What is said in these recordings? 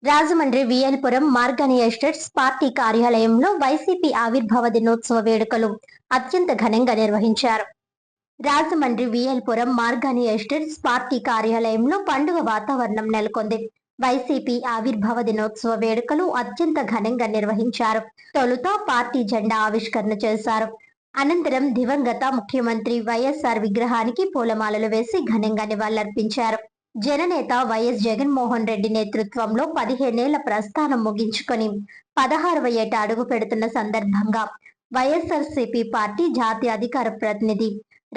Rajahmundry VL Puram Margani estates party కార్యాలయంలో YCP ఆవిర్భావ దినోత్సవ వేడుకలు అత్యంత ఘనంగా నిర్వహించారు. రాజమండ్రి విఎల్పురం మార్గని ఎస్టేట్స్ పార్టీ కార్యాలయంలో పండుగ వాతావరణం నెలకొంది. వైసీపీ ఆవిర్భావ దినోత్సవ వేడుకలు అత్యంత ఘనంగా నిర్వహించారు. తొలుత పార్టీ జెండా ఆవిష్కరణ చేశారు. అనంతరం దివంగత ముఖ్యమంత్రి వైఎస్ఆర్ విగ్రహానికి పూలమాలలు వేసి ఘనంగా నివాళులర్పించారు. జననేత వైఎస్ జగన్మోహన్ రెడ్డి నేతృత్వంలో 15 ఏళ్ల ప్రస్థానం ముగించుకొని 16వ ఏట అడుగు పెడుతున్న సందర్భంగా వైఎస్ఆర్సీపీ పార్టీ జాతీయ అధికార ప్రతినిధి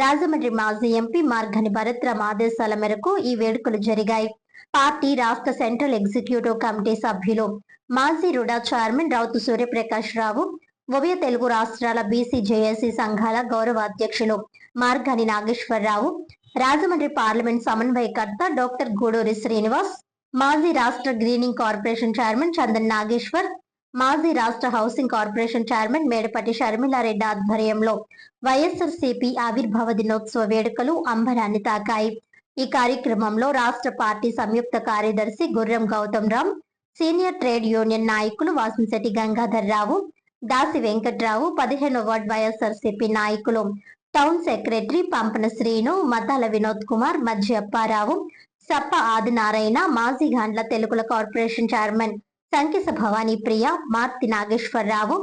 రాజమండ్రి మాజీ ఎంపీ మార్గని భరత్రామ్ ఆదేశాల మేరకు ఈ వేడుకలు జరిగాయి. పార్టీ రాష్ట్ర సెంట్రల్ ఎగ్జిక్యూటివ్ కమిటీ సభ్యులు మాజీ రుడా చైర్మన్ రౌతు సూర్యప్రకాష్ రావు, ఉభయ తెలుగు రాష్ట్రాల బీసీ జేఏసీ సంఘాల గౌరవ అధ్యక్షులు మార్గని నాగేశ్వరరావు, రాజమండ్రి పార్లమెంట్ సమన్వయకర్త డాక్టర్ గూడూరి శ్రీనివాస్, మాజీ రాష్ట్ర greening corporation chairman Chandan Nageswar, మాజీ రాష్ట్ర housing corporation chairman Medapati Sharmila Reddy ఆధ్వర్యంలో వైఎస్ఆర్సీపీ ఆవిర్భావ దినోత్సవ వేడుకలు అంబరాన్ని తాకాయి. ఈ కార్యక్రమంలో రాష్ట్ర పార్టీ సంయుక్త కార్యదర్శి Gurram Gautam Ram, senior trade union నాయకులు వాసంశెట్టి గంగాధర్ రావు, దాసి వెంకట్రావు, 15వ వార్డు వైఎస్ఆర్సీపీ నాయకులు టౌన్ సెక్రటరీ పంపన శ్రీను, మతాల వినోద్ కుమార్, మధ్య అప్పారావు, సప్ప ఆదినారాయణ, మాజీ గాండ్ల తెలుగుల కార్పొరేషన్ చైర్మన్ సంకిస భవానీ ప్రియ, మార్తి నాగేశ్వరరావు,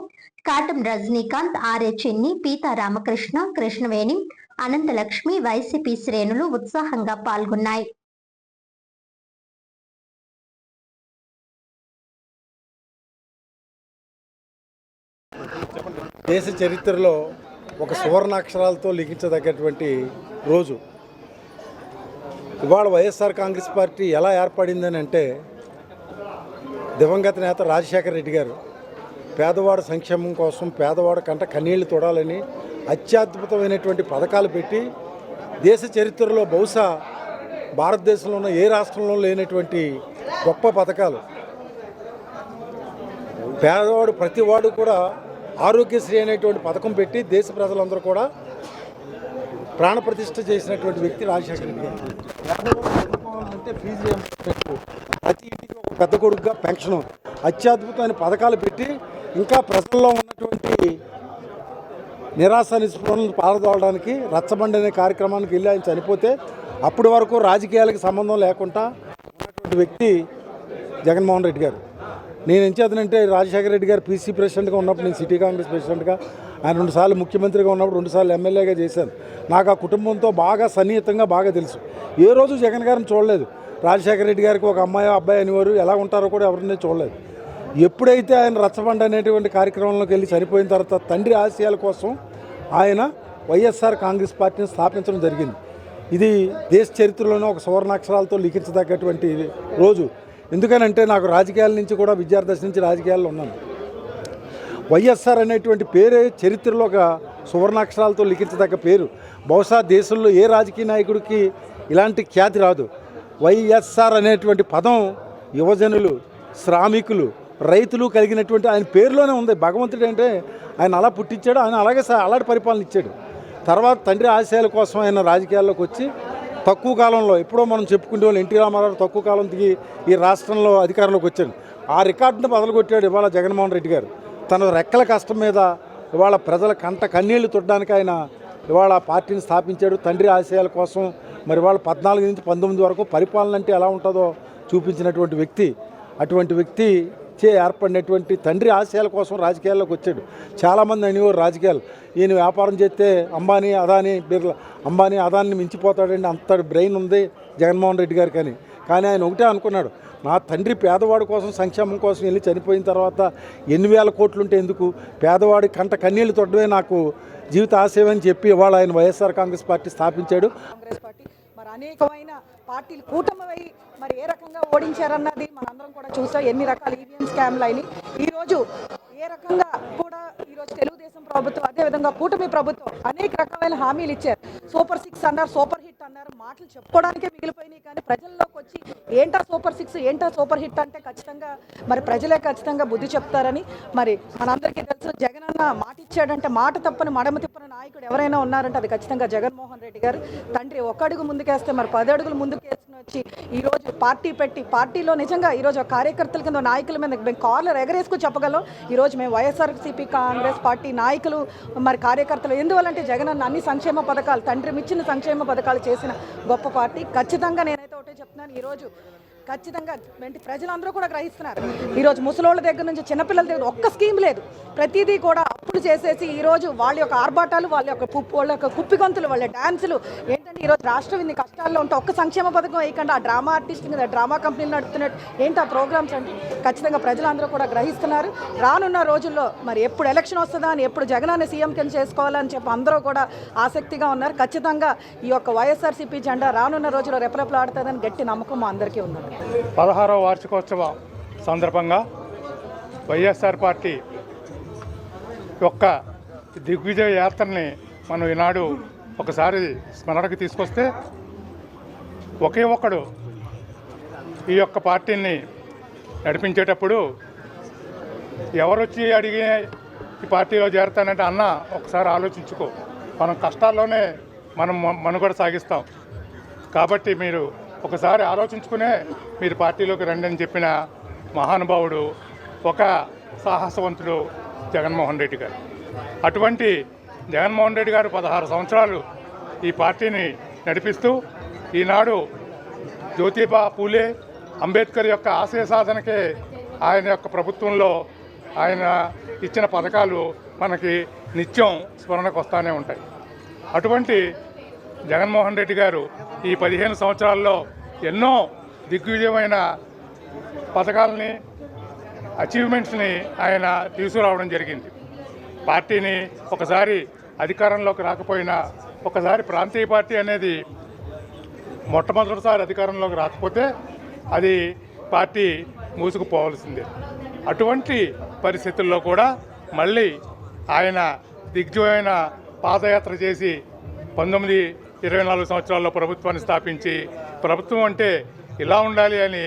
కాటం రజనీకాంత్, ఆర్ఏ చిన్ని, పీతా రామకృష్ణ, కృష్ణవేణి, అనంతలక్ష్మి, వైసీపీ శ్రేణులు ఉత్సాహంగా పాల్గొన్నాయి. దేశ చరిత్రలో ఒక సువర్ణాక్షరాలతో లిఖించదగ్గటువంటి రోజు ఇవాళ. వైఎస్ఆర్ కాంగ్రెస్ పార్టీ ఎలా ఏర్పడిందని అంటే, దివంగత నేత రాజశేఖర రెడ్డి గారు పేదవాడు సంక్షేమం కోసం, పేదవాడు కంట కన్నీళ్లు తొడాలని అత్యద్భుతమైనటువంటి పథకాలు పెట్టి దేశ చరిత్రలో బహుశా భారతదేశంలో ఉన్న ఏ రాష్ట్రంలో లేనటువంటి గొప్ప పథకాలు. పేదవాడు ప్రతివాడు కూడా ఆరోగ్యశ్రీ అనేటువంటి పథకం పెట్టి దేశ ప్రజలందరూ కూడా ప్రాణప్రతిష్ఠ చేసినటువంటి వ్యక్తి రాజశేఖర రెడ్డి గారు. చదువుకోవాలంటే ఫీజు రియంబర్స్మెంట్, ప్రతి ఇంటికి ఒక పెద్ద కొడుకుగా పెన్షన్, అత్యద్భుతమైన పథకాలు పెట్టి ఇంకా ప్రజల్లో ఉన్నటువంటి నిరాశ నిస్పృహలను పారదోలడానికి రచ్చబండి అనే కార్యక్రమానికి వెళ్ళి ఆయన చనిపోతే అప్పటి వరకు రాజకీయాలకు సంబంధం లేకుండా ఉన్నటువంటి వ్యక్తి జగన్మోహన్ రెడ్డి గారు. నేను ఏం చేతనంటే, రాజశేఖర రెడ్డి గారు పీసీ ప్రెసిడెంట్గా ఉన్నప్పుడు నేను సిటీ కాంగ్రెస్ ప్రెసిడెంట్గా, ఆయన 2 సార్లు ముఖ్యమంత్రిగా ఉన్నప్పుడు 2 సార్లు ఎమ్మెల్యేగా చేశాను. నాకు ఆ కుటుంబంతో బాగా సన్నిహితంగా బాగా తెలుసు. ఏ రోజు జగన్ గారిని చూడలేదు. రాజశేఖర రెడ్డి గారికి ఒక అమ్మాయి అబ్బాయి అనేవారు, ఎలా ఉంటారో కూడా ఎవరిని చూడలేదు. ఎప్పుడైతే ఆయన రచ్చబండ అనేటువంటి కార్యక్రమంలోకి వెళ్ళి చనిపోయిన తర్వాత తండ్రి ఆశయాల కోసం ఆయన వైఎస్ఆర్ కాంగ్రెస్ పార్టీని స్థాపించడం జరిగింది. ఇది దేశ చరిత్రలోనే ఒక సువర్ణాక్షరాలతో లిఖించదగ్గటువంటి రోజు. ఎందుకనంటే, నాకు రాజకీయాల నుంచి కూడా విద్యార్థి నుంచి రాజకీయాల్లో ఉన్నాను. వైఎస్ఆర్ అనేటువంటి పేరే చరిత్రలో ఒక సువర్ణాక్షరాలతో లిఖించదగ్గ పేరు. బహుశా దేశంలో ఏ రాజకీయ నాయకుడికి ఇలాంటి ఖ్యాతి రాదు. వైఎస్ఆర్ అనేటువంటి పదం యువజనులు, శ్రామికులు, రైతులు కలిగినటువంటి ఆయన పేరులోనే ఉంది. భగవంతుడు అంటే ఆయన అలా పుట్టించాడు, ఆయన అలాంటి పరిపాలన ఇచ్చాడు. తర్వాత తండ్రి ఆశయాల కోసం ఆయన రాజకీయాల్లోకి వచ్చి తక్కువ కాలంలో, ఎప్పుడో మనం చెప్పుకుంటే వాళ్ళు ఎన్టీ రామారావు తక్కువ కాలం దిగి ఈ రాష్ట్రంలో అధికారంలోకి వచ్చాడు. ఆ రికార్డును బదలుకొట్టాడు ఇవాళ జగన్మోహన్ రెడ్డి గారు. తన రెక్కల కష్టం మీద ఇవాళ ప్రజల కంట కన్నీళ్లు తొట్టడానికి ఆయన ఇవాళ పార్టీని స్థాపించాడు. తండ్రి ఆశయాల కోసం మరి వాళ్ళ 14 నుంచి 19 వరకు పరిపాలన అంటే ఎలా ఉంటుందో చూపించినటువంటి వ్యక్తి. అటువంటి వ్యక్తి చే ఏర్పడినటువంటి తండ్రి ఆశయాల కోసం రాజకీయాల్లోకి వచ్చాడు. చాలామంది అనేవారు రాజకీయాలు, ఈయన వ్యాపారం చేస్తే అంబానీ అదాని మించిపోతాడండి, అంత బ్రెయిన్ ఉంది జగన్మోహన్ రెడ్డి గారు. కానీ ఆయన ఒకటే అనుకున్నాడు, నా తండ్రి పేదవాడి కోసం సంక్షేమం కోసం వెళ్ళి చనిపోయిన తర్వాత 8,000 కోట్లు ఉంటే ఎందుకు, పేదవాడి కంట కన్నీళ్లు తొట్టడమే నాకు జీవిత ఆశయం అని చెప్పి ఇవాళ ఆయన వైఎస్ఆర్ కాంగ్రెస్ పార్టీ స్థాపించాడు. కాంగ్రెస్ పార్టీ మరి అనేకమైన పార్టీలు కూటమి మరి ఏ రకంగా ఓడించారన్నది మనందరం కూడా చూసాం. ఎన్ని రకాల ఈవీఎం స్కామ్లు అయినాయి. ఈరోజు ఏ రకంగా కూడా ఈరోజు తెలుగుదేశం ప్రభుత్వం అదేవిధంగా కూటమి ప్రభుత్వం అనేక రకమైన హామీలు ఇచ్చారు. సూపర్ 6 అన్నారు, సూపర్ హిట్ అన్నారు. మాటలు చెప్పుకోవడానికే మిగిలిపోయినాయి, కానీ ప్రజల్లోకి వచ్చి ఏంటా సూపర్ 6, ఏంటా సూపర్ హిట్ అంటే ఖచ్చితంగా మరి ప్రజలే ఖచ్చితంగా బుద్ధి చెప్తారని మరి మనందరికీ తెలుసు. జగన్ అన్న మాట ఇచ్చాడంటే మాట తప్పని మడమ తిప్పని నాయకుడు ఎవరైనా ఉన్నారంటే అది ఖచ్చితంగా జగన్మోహన్ రెడ్డి గారు. తండ్రి ఒక అడుగు ముందుకేస్తే మరి 10 అడుగులు ముందుకేసుకుని వచ్చి ఈరోజు పార్టీ పెట్టి పార్టీలో నిజంగా ఈరోజు కార్యకర్తల కింద నాయకుల మీద మేము కార్లు ఎగరేసుకుని చెప్పగలం. ఈరోజు మేము వైఎస్ఆర్సీపీ కాంగ్రెస్ పార్టీ నాయకులు మరి కార్యకర్తలు ఎందువల్లంటే జగన్ అన్న అన్ని సంక్షేమ పథకాలు తండ్రి మిచ్చిన సంక్షేమ పథకాలు చేసిన గొప్ప పార్టీ. ఖచ్చితంగా నేనైతే ఒకటే చెప్తున్నాను, ఈరోజు ఖచ్చితంగా ప్రజలందరూ కూడా గ్రహిస్తున్నారు. ఈరోజు ముసలోళ్ళ దగ్గర నుంచి చిన్నపిల్లల దగ్గర ఒక్క స్కీమ్ లేదు. ప్రతిదీ కూడా అప్పులు చేసేసి ఈరోజు వాళ్ళ యొక్క ఆర్భాటాలు, వాళ్ళ యొక్క కుప్పిగొంతులు, వాళ్ళ డ్యాన్సులు ఏంటంటే ఈరోజు రాష్ట్రం ఇన్ని కష్టాల్లో ఉంటే ఒక్క సంక్షేమ పథకం వేయకుండా ఆ డ్రామా ఆర్టిస్ట్ మీద డ్రామా కంపెనీలు నడుపుతున్నట్టు ఏంటి ఆ ప్రోగ్రామ్స్ అంటే ఖచ్చితంగా ప్రజలందరూ కూడా గ్రహిస్తున్నారు. రానున్న రోజుల్లో మరి ఎప్పుడు ఎలక్షన్ వస్తుందా అని, ఎప్పుడు జగనాన్ని సీఎం కింద చేసుకోవాలని చెప్పి అందరూ కూడా ఆసక్తిగా ఉన్నారు. ఖచ్చితంగా ఈ యొక్క వైఎస్ఆర్సీపీ జెండా రానున్న రోజుల్లో రెపరెపలాడుతుందని గట్టి నమ్మకం మా అందరికీ ఉన్నది. 16వ వార్షికోత్సవం సందర్భంగా వైఎస్ఆర్ పార్టీ యొక్క దిగ్విజయ యాత్రని మనం ఈనాడు ఒకసారి స్మరణకు తీసుకొస్తే, ఒకే ఒక్కడు ఈ యొక్క పార్టీని నడిపించేటప్పుడు ఎవరొచ్చి అడిగి ఈ పార్టీలో చేరతానంటే అన్న ఒకసారి ఆలోచించుకో, మనం కష్టాల్లోనే మనం మనుగడ సాగిస్తాం కాబట్టి మీరు ఒకసారి ఆలోచించుకునే మీరు పార్టీలోకి రండి అని చెప్పిన మహానుభావుడు ఒక సాహసవంతుడు జగన్మోహన్ రెడ్డి గారు. అటువంటి జగన్మోహన్ రెడ్డి గారు 16 సంవత్సరాలు ఈ పార్టీని నడిపిస్తూ ఈనాడు జ్యోతిబా పూలే అంబేద్కర్ యొక్క ఆశయ సాధనకే ఆయన యొక్క ప్రభుత్వంలో ఆయన ఇచ్చిన పథకాలు మనకి నిత్యం స్మరణకు వస్తూనే ఉంటాయి. అటువంటి జగన్మోహన్ రెడ్డి గారు ఈ 15 సంవత్సరాల్లో ఎన్నో దిగ్విజయమైన పథకాలని, అచీవ్మెంట్స్ని ఆయన తీసుకురావడం జరిగింది. పార్టీని ఒకసారి అధికారంలోకి రాకపోయినా, ఒకసారి ప్రాంతీయ పార్టీ అనేది మొట్టమొదటిసారి అధికారంలోకి రాకపోతే అది పార్టీ మూసుకుపోవాల్సిందే. అటువంటి పరిస్థితుల్లో కూడా మళ్ళీ ఆయన దిగ్విజయమైన పాదయాత్ర చేసి 19-24 సంవత్సరాల్లో ప్రభుత్వాన్ని స్థాపించి, ప్రభుత్వం అంటే ఇలా ఉండాలి అని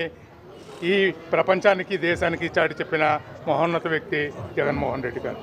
ఈ ప్రపంచానికి, దేశానికి చాటి చెప్పిన మహోన్నత వ్యక్తి జగన్మోహన్ రెడ్డి గారు.